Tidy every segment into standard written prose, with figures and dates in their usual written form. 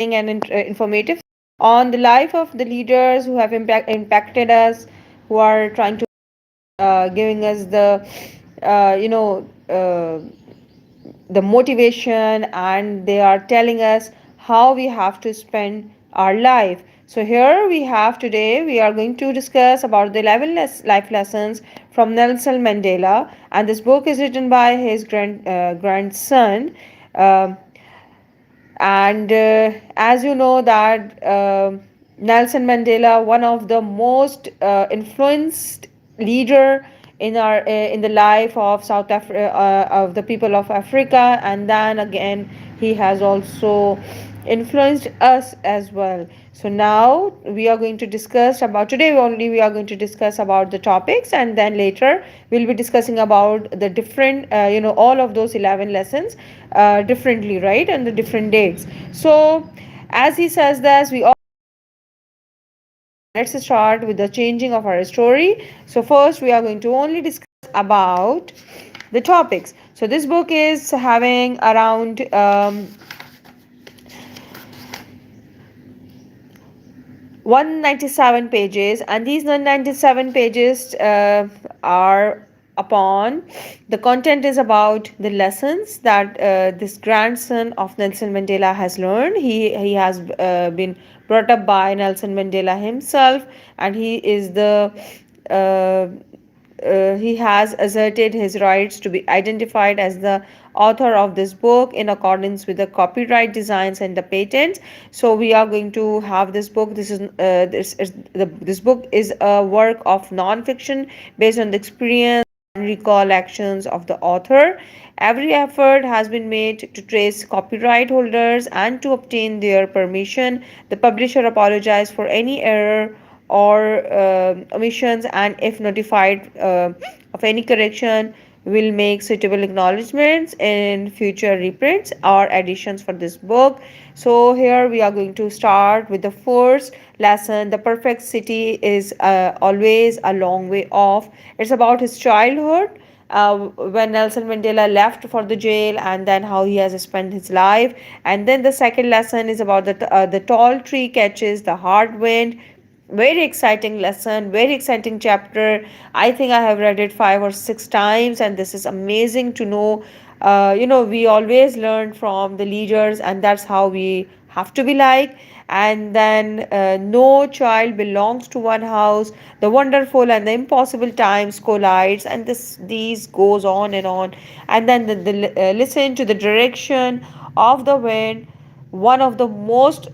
informative on the life of the leaders who have impacted us, who are trying to giving us the motivation, and they are telling us how we have to spend our life. So here we have today, we are going to discuss about the 11 life lessons from Nelson Mandela, and this book is written by his grandson. Um and as you know that Nelson Mandela, one of the most influenced leader in the life of of the people of Africa, and then again he has also influenced us as well. So now we are going to discuss about today only we are going to discuss about the topics, and then later we'll be discussing about the different all of those 11 lessons differently, right, and the different dates. So as he says this, we all let's start with the changing of our story. So first we are going to only discuss about the topics. So this book is having around 197 pages, and these 197 pages are upon the content is about the lessons that this grandson of Nelson Mandela has learned. He has been brought up by Nelson Mandela himself, and he is the uh, he has asserted his rights to be identified as the author of this book in accordance with the copyright designs and the patents. So we are going to have this book. This book is a work of non-fiction based on the experience and recollections of the author. Every effort has been made to trace copyright holders and to obtain their permission. The publisher apologized for any error or omissions, and if notified of any correction, will make suitable acknowledgments in future reprints or editions for this book. So here we are going to start with the first lesson. The perfect city is always a long way off. It's about his childhood, when Nelson Mandela left for the jail, and then how he has spent his life. And then the second lesson is about the tall tree catches the hard wind. Very exciting lesson, very exciting chapter. I think I have read it 5 or 6 times, and this is amazing to know. We always learn from the leaders, and that's how we have to be like. And then no child belongs to one house. The wonderful and the impossible times collides, and these goes on and on. And then listen to the direction of the wind, one of the most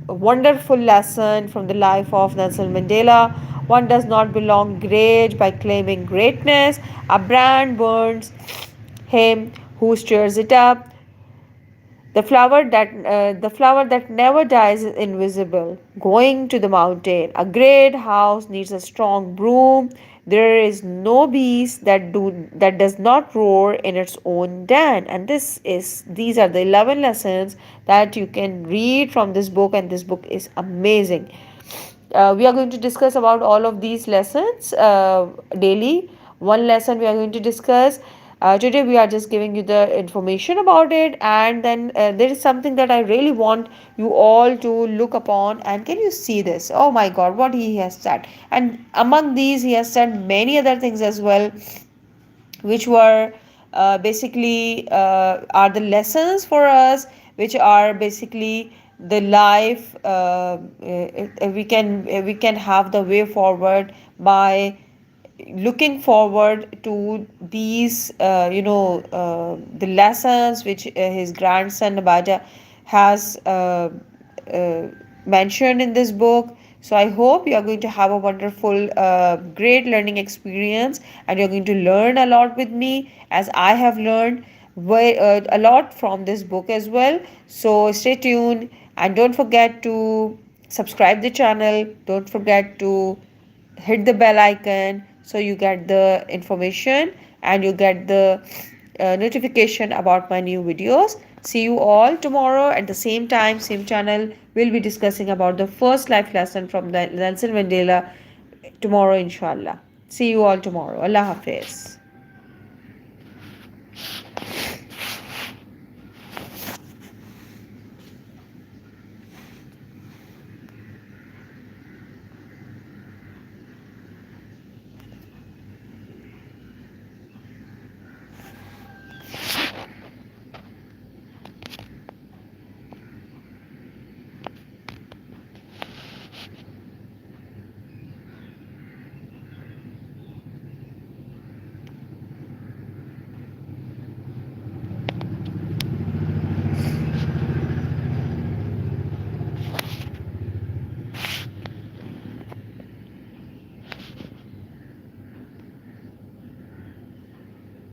wonderful lesson from the life of Nelson Mandela. One does not belong great by claiming greatness. A brand burns him who stirs it up. The flower that never dies is invisible. Going to the mountain. A great house needs a strong broom. There is no beast that does not roar in its own den. And these are the 11 lessons that you can read from this book, and this book is amazing. We are going to discuss about all of these lessons daily. One lesson we are going to discuss today. We are just giving you the information about it, and then there is something that I really want you all to look upon. And can you see this? Oh my god, what he has said! And among these he has said many other things as well, which were basically are the lessons for us, which are basically the life. We can have the way forward by looking forward to these the lessons which his grandson Nabata has uh, mentioned in this book. So I hope you are going to have a wonderful great learning experience, and you're going to learn a lot with me, as I have learned a lot from this book as well. So stay tuned, and don't forget to subscribe the channel. Don't forget to hit the bell icon so you get the information, and you get the notification about my new videos. See you all tomorrow at the same time, same channel. We'll be discussing about the first life lesson from the Nelson Mandela tomorrow, inshallah. See you all tomorrow. Allah Hafiz.